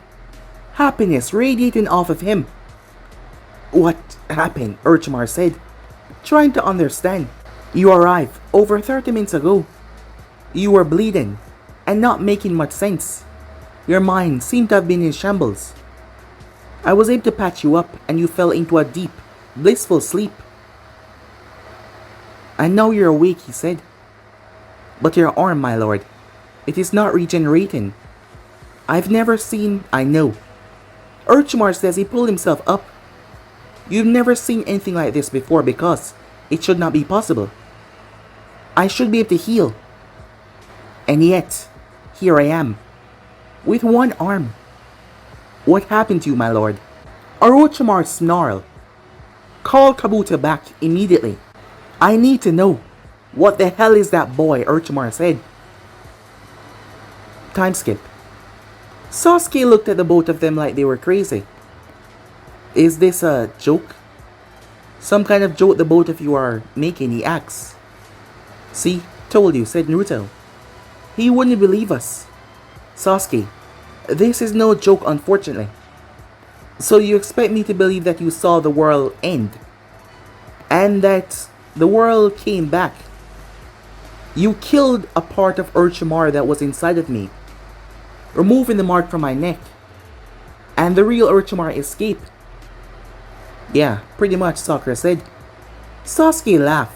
happiness radiating off of him. What happened? Orochimaru said, trying to understand. You arrived over 30 minutes ago. You were bleeding and not making much sense. Your mind seemed to have been in shambles. I was able to patch you up and you fell into a deep, blissful sleep. And now you're awake, he said. But your arm, my lord, it is not regenerating. I've never seen... I know. Orochimaru says he pulled himself up. You've never seen anything like this before because it should not be possible. I should be able to heal. And yet, here I am, with one arm. What happened to you, my lord? Orochimaru snarled. Call Kabuto back immediately. I need to know. What the hell is that boy? Orochimaru said. Time skip. Sasuke looked at the both of them like they were crazy. Is this a joke? Some kind of joke the both of you are making, he asked. See, told you, said Naruto. He wouldn't believe us. Sasuke, this is no joke, unfortunately. So you expect me to believe that you saw the world end? And that the world came back? You killed a part of Orochimaru that was inside of me, removing the mark from my neck. And the real Orochimaru escaped. Yeah, pretty much, Sakura said. Sasuke laughed.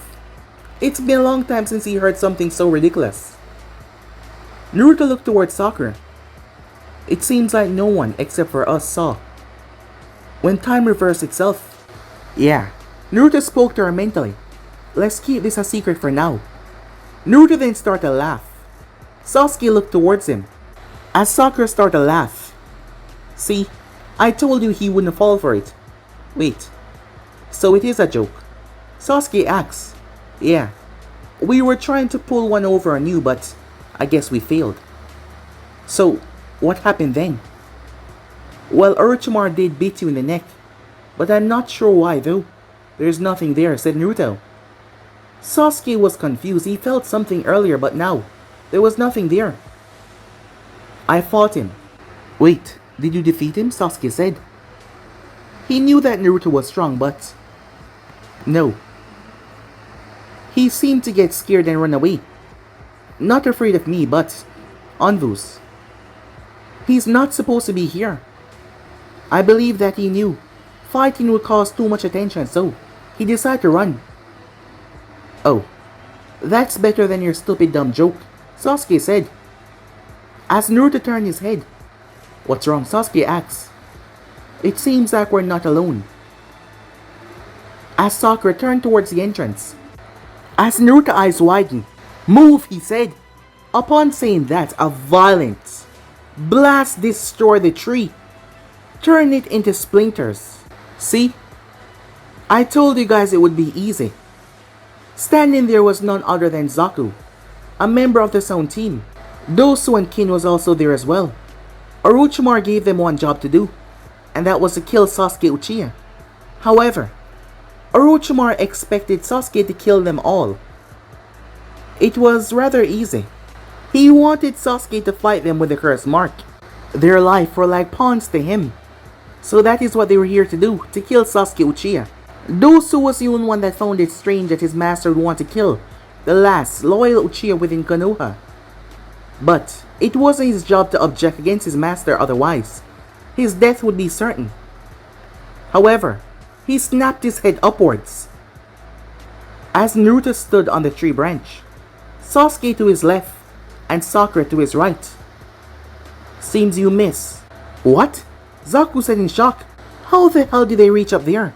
It's been a long time since he heard something so ridiculous. Naruto looked towards Sakura. It seems like no one except for us saw when time reversed itself. Yeah, Naruto spoke to her mentally. Let's keep this a secret for now. Naruto then started to laugh. Sasuke looked towards him. As Sakura started to laugh. See, I told you he wouldn't fall for it. Wait, so it is a joke? Sasuke asked. Yeah, we were trying to pull one over on you, but I guess we failed. So, what happened then? Well, Orochimaru did beat you in the neck, but I'm not sure why though. There's nothing there, said Naruto. Sasuke was confused. He felt something earlier, but now, there was nothing there. I fought him. Wait, did you defeat him? Sasuke said. He knew that Naruto was strong, but... no. He seemed to get scared and run away. Not afraid of me, but... Anvus. He's not supposed to be here. I believe that he knew fighting would cause too much attention, so he decided to run. Oh, that's better than your stupid dumb joke, Sasuke said. As Naruto turned his head. What's wrong? Sasuke asked. It seems like we're not alone. As Sakura turned towards the entrance. As Naruto's eyes widened. Move, he said. Upon saying that, a violent blast destroyed the tree, turning it into splinters. See? I told you guys it would be easy. Standing there was none other than Zaku, a member of the Sound team. Dosu and Kin was also there as well. Orochimaru gave them one job to do, and that was to kill Sasuke Uchiha. However, Orochimaru expected Sasuke to kill them all. It was rather easy. He wanted Sasuke to fight them with the curse mark. Their life were like pawns to him. So that is what they were here to do, to kill Sasuke Uchiha. Dosu was the only one that found it strange that his master would want to kill the last loyal Uchiha within Konoha. But it wasn't his job to object against his master otherwise. His death would be certain. However, he snapped his head upwards as Naruto stood on the tree branch, Sasuke to his left and Sakura to his right. Seems you miss. What? Zaku said in shock. How the hell did they reach up there?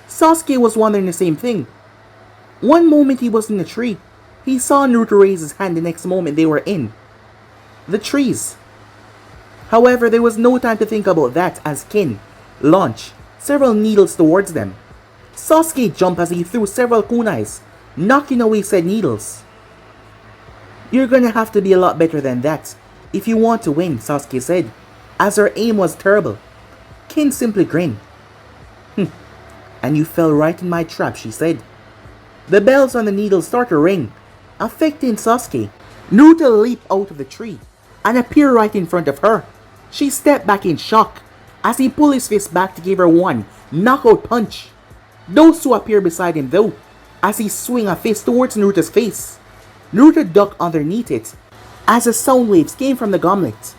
Sasuke was wondering the same thing. One moment he was in the tree, he saw Naruto raise his hand. The next moment they were in the trees. However, there was no time to think about that as Kin launched several needles towards them. Sasuke jumped as he threw several kunais, knocking away said needles. You're gonna have to be a lot better than that if you want to win, Sasuke said, as her aim was terrible. Kin simply grinned. And you fell right in my trap, she said. The bells on the needles started to ring, affecting Sasuke. Naruto leaped out of the tree and appeared right in front of her. She stepped back in shock as he pulled his fist back to give her one knockout punch. Dosu appeared beside him though, as he swung a fist towards Naruto's face. Naruto ducked underneath it as the sound waves came from the gauntlet.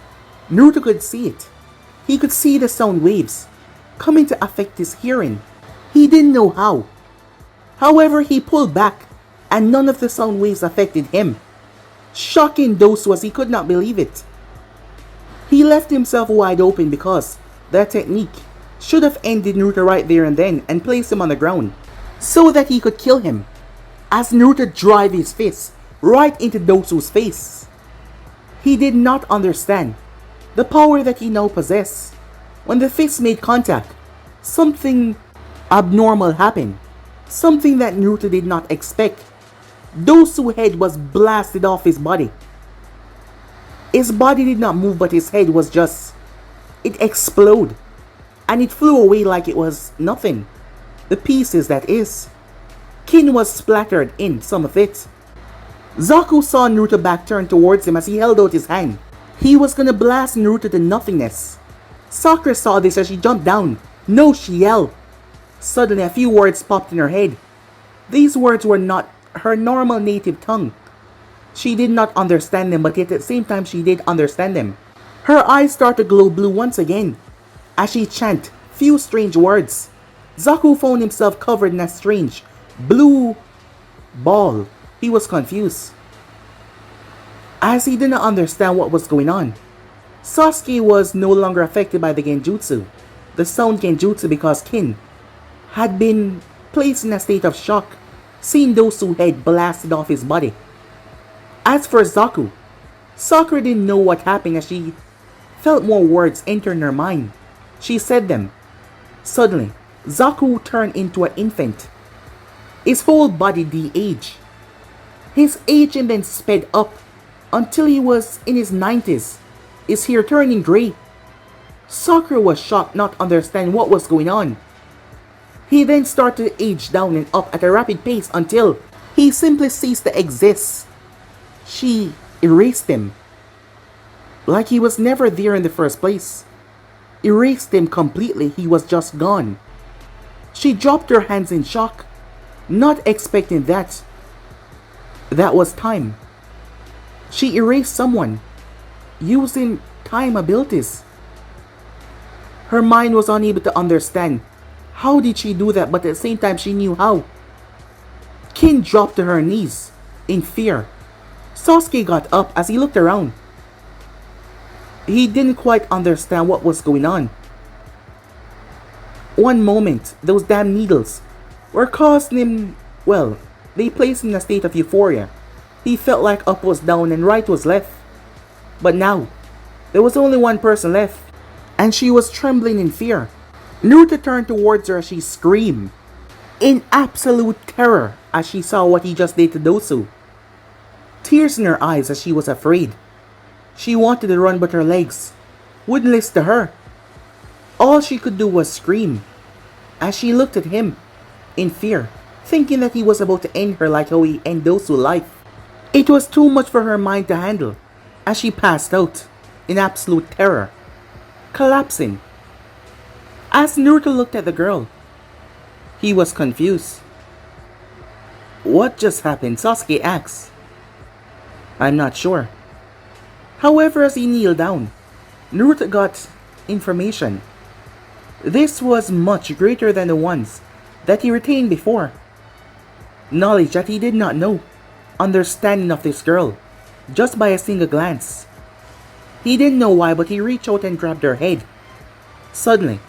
Naruto could see it. He could see the sound waves coming to affect his hearing. He didn't know how. However, he pulled back and none of the sound waves affected him. Shocking Dosu as he could not believe it. He left himself wide open because that technique should have ended Naruto right there and then and placed him on the ground so that he could kill him, as Naruto drove his fist right into Dosu's face. He did not understand the power that he now possessed. When the fist made contact, something abnormal happened, something that Naruto did not expect. Dosu's head was blasted off his body. His body did not move, but his head was just... it exploded. And it flew away like it was nothing. The pieces, that is. Kin was splattered in some of it. Zaku saw Naruto back turn towards him as he held out his hand. He was gonna blast Naruto to nothingness. Sakura saw this as she jumped down. No, she yelled. Suddenly a few words popped in her head. These words were not her normal native tongue. She did not understand them, but yet at the same time she did understand them. Her eyes started to glow blue once again as she chanted few strange words. Zaku found himself covered in a strange blue ball. He was confused as he did not understand what was going on. Sasuke was no longer affected by the genjutsu, the sound genjutsu, because Kin had been placed in a state of shock, seeing Dosu's head blasted off his body. As for Zaku, Sakura didn't know what happened as she felt more words enter in her mind. She said them. Suddenly, Zaku turned into an infant. His whole body de-aged. His aging then sped up until he was in his 90s, his hair turning grey. Sakura was shocked, not understanding what was going on. He then started to age down and up at a rapid pace until he simply ceased to exist. She erased him, like he was never there in the first place. Erased him completely, he was just gone. She dropped her hands in shock, not expecting that. That was time. She erased someone, using time abilities. Her mind was unable to understand. How did she do that, but at the same time she knew how. Kin dropped to her knees, in fear. Sasuke got up as he looked around. He didn't quite understand what was going on. One moment, those damn needles were causing him, well, they placed him in a state of euphoria. He felt like up was down and right was left. But now, there was only one person left, and she was trembling in fear. Naruto turned towards her as she screamed in absolute terror as she saw what he just did to Dosu. Tears in her eyes as she was afraid. She wanted to run, but her legs wouldn't listen to her. All she could do was scream as she looked at him in fear, thinking that he was about to end her like how he ended Dosu's life. It was too much for her mind to handle as she passed out in absolute terror, collapsing. As Naruto looked at the girl, he was confused. What just happened? Sasuke asked. I'm not sure. However, as he kneeled down, Naruto got information. This was much greater than the ones that he retained before. Knowledge that he did not know. Understanding of this girl, just by a single glance. He didn't know why, but he reached out and grabbed her head. Suddenly,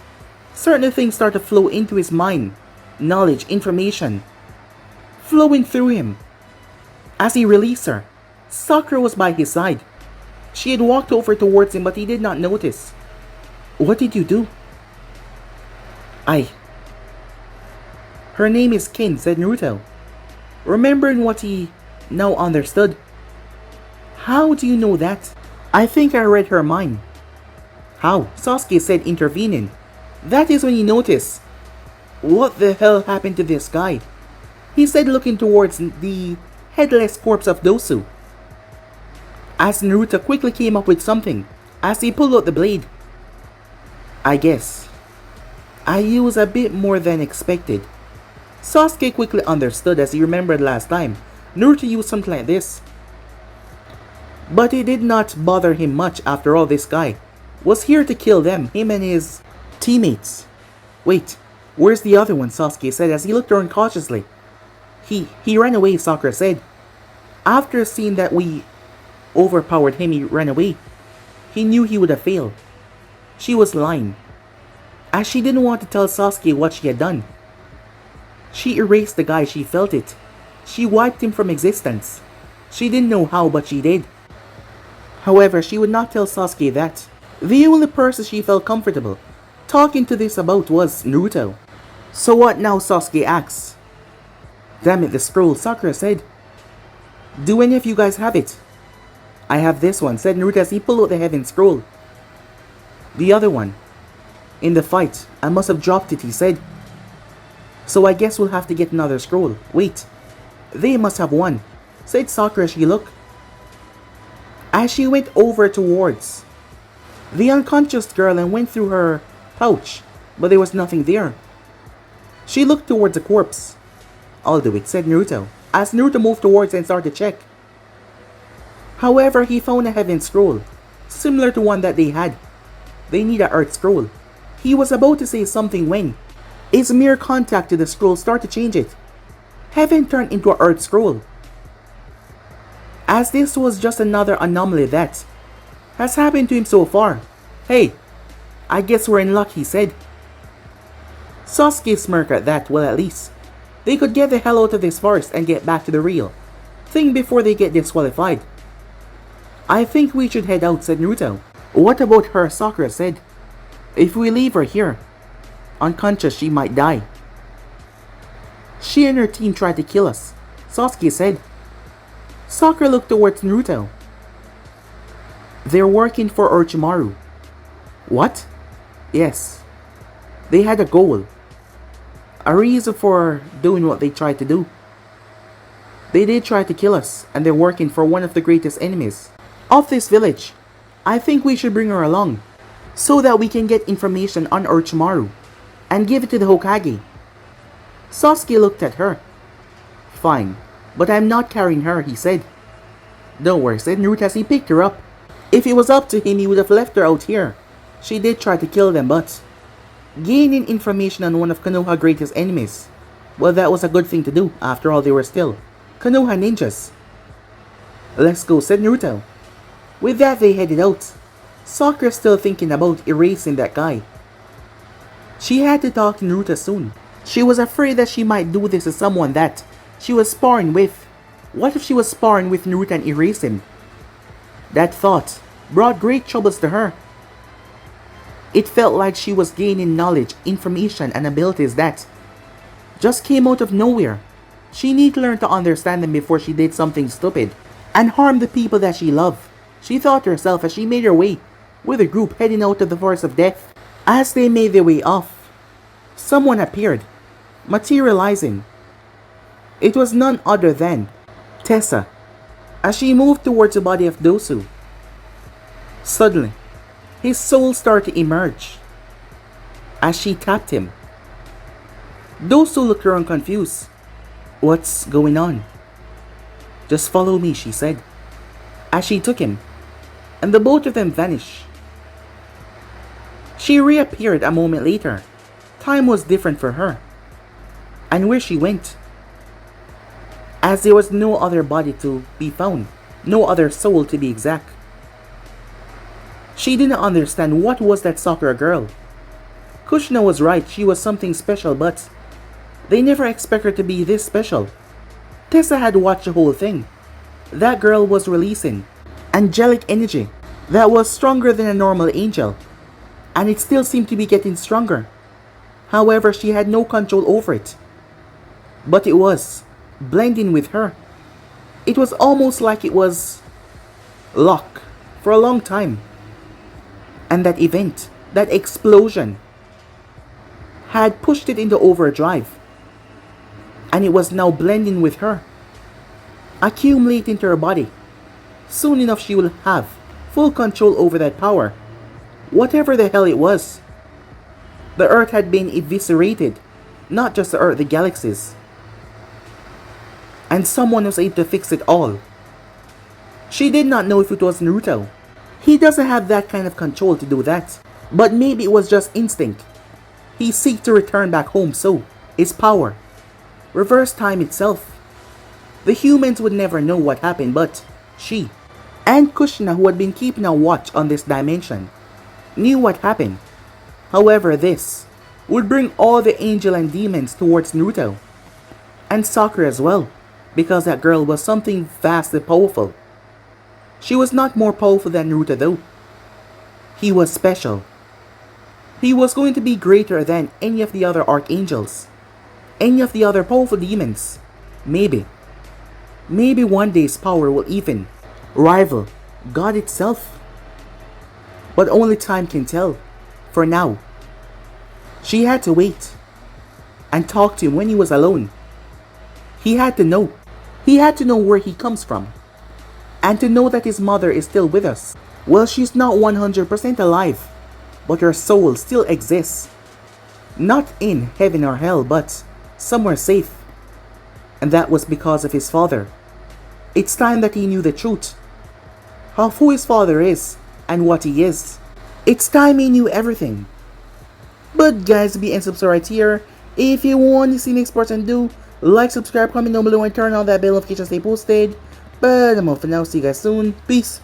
certain things started to flow into his mind. Knowledge, information, flowing through him. As he released her, Sakura was by his side. She had walked over towards him, but he did not notice. What did you do? Her name is Kin, said Naruto, remembering what he now understood. How do you know that? I think I read her mind. How? Sasuke said, intervening. That is when he noticed. What the hell happened to this guy? He said, looking towards the headless corpse of Dosu. As Naruto quickly came up with something, as he pulled out the blade. I guess I used a bit more than expected. Sasuke quickly understood, as he remembered last time Naruto used something like this. But it did not bother him much. After all, this guy was here to kill them, him and his teammates. Wait, where's the other one? Sasuke said as he looked around cautiously. He ran away, Sakura said. After seeing that we overpowered him, he ran away. He knew he would have failed. She was lying, as she didn't want to tell Sasuke what she had done. She erased the guy, she felt it. She wiped him from existence. She didn't know how, but she did. However, she would not tell Sasuke that. The only person she felt comfortable talking to this about was Naruto. So what now? Sasuke asked. Damn it, the scroll, Sakura said. Do any of you guys have it? I have this one, said Naruto as he pulled out the heaven scroll. The other one. In the fight, I must have dropped it, he said. So I guess we'll have to get another scroll. Wait, they must have one, said Sakura as she looked. As she went over towards the unconscious girl and went through her pouch, but there was nothing there. She looked towards the corpse. I'll do it, said Naruto, as Naruto moved towards and started to check. However, he found a heaven scroll, similar to one that they had. They need a earth scroll. He was about to say something when his mere contact to the scroll started to change it. Heaven turned into an earth scroll. As this was just another anomaly that has happened to him so far. Hey, I guess we're in luck, he said. Sasuke smirked at that. Well, at least they could get the hell out of this forest and get back to the real thing before they get disqualified. I think we should head out, said Naruto. What about her? Sakura said. If we leave her here, unconscious, she might die. She and her team tried to kill us, Sasuke said. Sakura looked towards Naruto. They're working for Orochimaru. What? Yes. They had a goal. A reason for doing what they tried to do. They did try to kill us, and they're working for one of the greatest enemies of this village. I think we should bring her along, so that we can get information on Orochimaru, and give it to the Hokage. Sasuke looked at her. Fine, but I'm not carrying her, he said. Don't worry, said Naruto as he picked her up. If it was up to him, he would have left her out here. She did try to kill them, but gaining information on one of Konoha's greatest enemies, well, that was a good thing to do. After all, they were still Konoha ninjas. Let's go, said Naruto. With that, they headed out. Sakura still thinking about erasing that guy. She had to talk to Naruto soon. She was afraid that she might do this to someone that she was sparring with. What if she was sparring with Naruto and erase him? That thought brought great troubles to her. It felt like she was gaining knowledge, information, and abilities that just came out of nowhere. She needed to learn to understand them before she did something stupid and harm the people that she loved. She thought to herself as she made her way with a group heading out of the forest of death. As they made their way off, someone appeared, materializing. It was none other than Tessa, as she moved towards the body of Dosu. Suddenly, his soul started to emerge. as she tapped him. Those two looked around confused. What's going on? Just follow me, she said, as she took him, and the both of them vanished. She reappeared a moment later. Time was different for her, and where she went, as there was no other body to be found, no other soul to be exact. She didn't understand what was that Sakura girl. Kushina was right, she was something special, but they never expect her to be this special. Tessa had watched the whole thing. That girl was releasing angelic energy that was stronger than a normal angel, and it still seemed to be getting stronger. However, she had no control over it. But it was blending with her. It was almost like it was locked for a long time. And that event, that explosion, had pushed it into overdrive. And it was now blending with her, accumulating to her body. Soon enough she will have full control over that power. Whatever the hell it was. The Earth had been eviscerated. Not just the Earth, the galaxies. And someone was able to fix it all. She did not know if it was Naruto. He doesn't have that kind of control to do that. But maybe it was just instinct. He seeks to return back home, so his power. Reverse time itself. The humans would never know what happened, but she and Kushina, who had been keeping a watch on this dimension, knew what happened. However, this would bring all the angel and demons towards Naruto. And Sakura as well, because that girl was something vastly powerful. She was not more powerful than Naruto though. He was special. He was going to be greater than any of the other archangels. Any of the other powerful demons. Maybe one day his power will even rival God itself. But only time can tell. For now, she had to wait and talk to him when he was alone. He had to know. He had to know where he comes from. And to know that his mother is still with us. Well, she's not 100% alive, but her soul still exists. Not in heaven or hell, but somewhere safe. And that was because of his father. It's time that he knew the truth of who his father is and what he is. It's time he knew everything. But guys, be and subscribe right here. If you want to see next part and do, like, subscribe, comment down below, and turn on that bell notification to stay posted. But I'm off for now. See you guys soon. Peace.